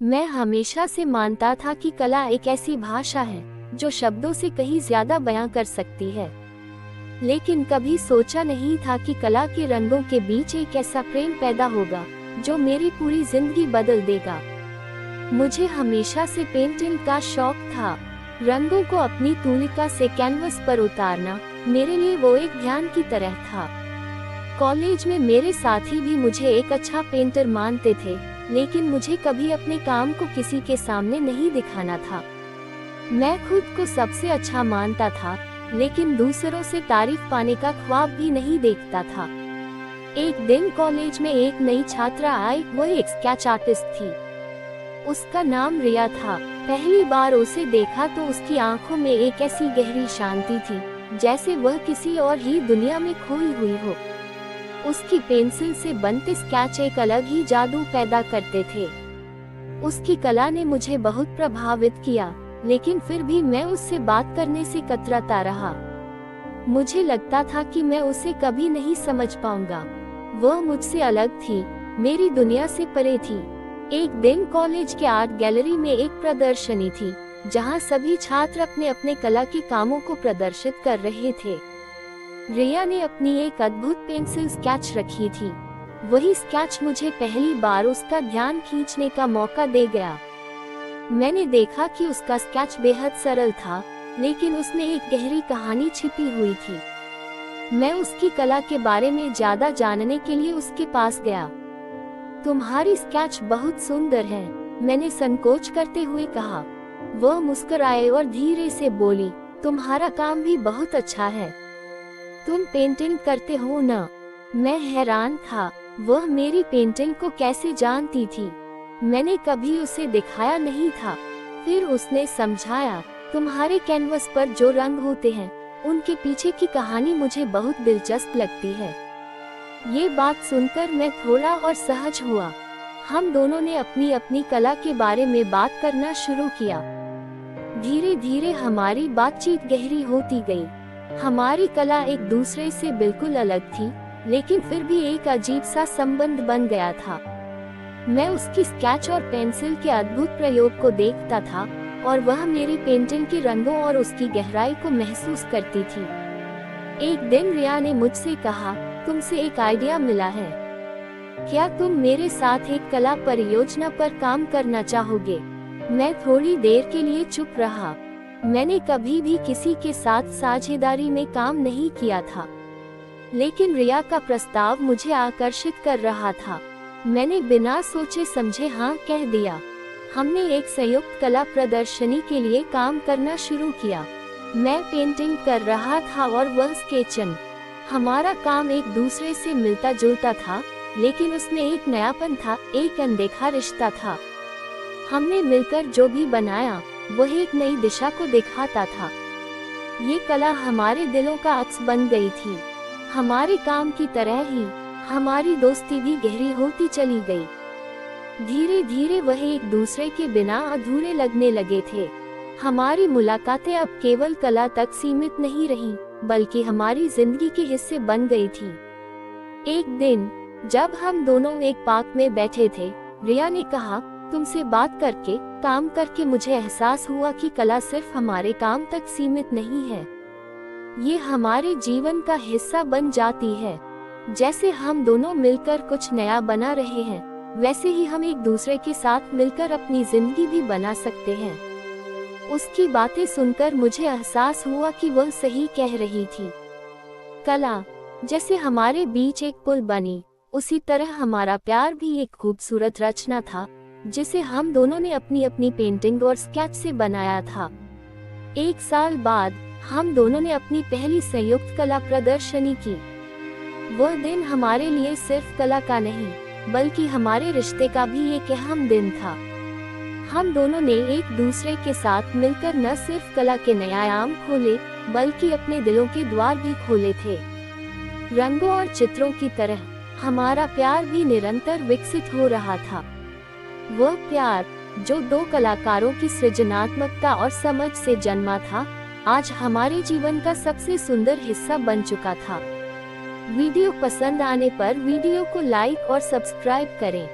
मैं हमेशा से मानता था कि कला एक ऐसी भाषा है जो शब्दों से कहीं ज्यादा बयां कर सकती है, लेकिन कभी सोचा नहीं था कि कला के रंगों के बीच एक ऐसा प्रेम पैदा होगा जो मेरी पूरी जिंदगी बदल देगा। मुझे हमेशा से पेंटिंग का शौक था। रंगों को अपनी तूलिका से कैनवस पर उतारना मेरे लिए वो एक ध्यान की तरह था। कॉलेज में मेरे साथी भी मुझे एक अच्छा पेंटर मानते थे, लेकिन मुझे कभी अपने काम को किसी के सामने नहीं दिखाना था। मैं खुद को सबसे अच्छा मानता था, लेकिन दूसरों से तारीफ पाने का ख्वाब भी नहीं देखता था। एक दिन कॉलेज में एक नई छात्रा आई। वह एक स्केच आर्टिस्ट थी। उसका नाम रिया था। पहली बार उसे देखा तो उसकी आंखों में एक ऐसी गहरी शांति थी, जैसे वह किसी और ही दुनिया में खोई हुई हो। उसकी पेंसिल से बनते स्केच एक अलग ही जादू पैदा करते थे। उसकी कला ने मुझे बहुत प्रभावित किया, लेकिन फिर भी मैं उससे बात करने से कतराता रहा। मुझे लगता था कि मैं उसे कभी नहीं समझ पाऊंगा। वह मुझसे अलग थी, मेरी दुनिया से परे थी। एक दिन कॉलेज के आर्ट गैलरी में एक प्रदर्शनी थी, जहां सभी छात्र अपने अपने कला के कामों को प्रदर्शित कर रहे थे। रिया ने अपनी एक अद्भुत पेंसिल स्केच रखी थी। वही स्केच मुझे पहली बार उसका ध्यान खींचने का मौका दे गया। मैंने देखा कि उसका स्केच बेहद सरल था, लेकिन उसमें एक गहरी कहानी छिपी हुई थी। मैं उसकी कला के बारे में ज्यादा जानने के लिए उसके पास गया। तुम्हारी स्केच बहुत सुंदर है, मैंने संकोच करते हुए कहा। वह मुस्कुराए और धीरे से बोली, तुम्हारा काम भी बहुत अच्छा है। तुम पेंटिंग करते हो ना? मैं हैरान था, वह मेरी पेंटिंग को कैसे जानती थी? मैंने कभी उसे दिखाया नहीं था। फिर उसने समझाया, तुम्हारे कैनवस पर जो रंग होते हैं, उनके पीछे की कहानी मुझे बहुत दिलचस्प लगती है। ये बात सुनकर मैं थोड़ा और सहज हुआ। हम दोनों ने अपनी अपनी कला के बारे में बात करना शुरू किया। धीरे धीरे हमारी बातचीत गहरी होती गई। हमारी कला एक दूसरे से बिल्कुल अलग थी, लेकिन फिर भी एक अजीब सा संबंध बन गया था। मैं उसकी स्केच और पेंसिल के अद्भुत प्रयोग को देखता था, और वह मेरी पेंटिंग के रंगों और उसकी गहराई को महसूस करती थी। एक दिन रिया ने मुझसे कहा, तुमसे एक आइडिया मिला है। क्या तुम मेरे साथ एक कला परियोजना पर काम करना चाहोगे? मैं थोड़ी देर के लिए चुप रहा। मैंने कभी भी किसी के साथ साझेदारी में काम नहीं किया था, लेकिन रिया का प्रस्ताव मुझे आकर्षित कर रहा था। मैंने बिना सोचे समझे हाँ कह दिया। हमने एक संयुक्त कला प्रदर्शनी के लिए काम करना शुरू किया। मैं पेंटिंग कर रहा था और वह स्केचिंग। हमारा काम एक दूसरे से मिलता जुलता था, लेकिन उसमें एक नयापन था, एक अनदेखा रिश्ता था। हमने मिलकर जो भी बनाया, वह एक नई दिशा को दिखाता था। ये कला हमारे दिलों का अक्स बन गई थी। हमारे काम की तरह ही हमारी दोस्ती भी गहरी होती चली गई। धीरे धीरे वह एक दूसरे के बिना अधूरे लगने लगे थे। हमारी मुलाकातें अब केवल कला तक सीमित नहीं रहीं, बल्कि हमारी जिंदगी के हिस्से बन गई थी। एक दिन जब हम दोनों एक पार्क में बैठे थे, रिया ने कहा, तुमसे बात करके, काम करके मुझे एहसास हुआ कि कला सिर्फ हमारे काम तक सीमित नहीं है। ये हमारे जीवन का हिस्सा बन जाती है। जैसे हम दोनों मिलकर कुछ नया बना रहे हैं, वैसे ही हम एक दूसरे के साथ मिलकर अपनी जिंदगी भी बना सकते हैं। उसकी बातें सुनकर मुझे एहसास हुआ कि वह सही कह रही थी। कला जैसे हमारे बीच एक पुल बनी, उसी तरह हमारा प्यार भी एक खूबसूरत रचना था, जिसे हम दोनों ने अपनी अपनी पेंटिंग और स्केच से बनाया था। एक साल बाद हम दोनों ने अपनी पहली संयुक्त कला प्रदर्शनी की। वह दिन हमारे लिए सिर्फ कला का नहीं, बल्कि हमारे रिश्ते का भी एक अहम दिन था। हम दोनों ने एक दूसरे के साथ मिलकर न सिर्फ कला के नए आयाम खोले, बल्कि अपने दिलों के द्वार भी खोले थे। रंगों और चित्रों की तरह हमारा प्यार भी निरंतर विकसित हो रहा था। वह प्यार जो दो कलाकारों की सृजनात्मकता और समझ से जन्मा था, आज हमारे जीवन का सबसे सुंदर हिस्सा बन चुका था। वीडियो पसंद आने पर वीडियो को लाइक और सब्सक्राइब करें।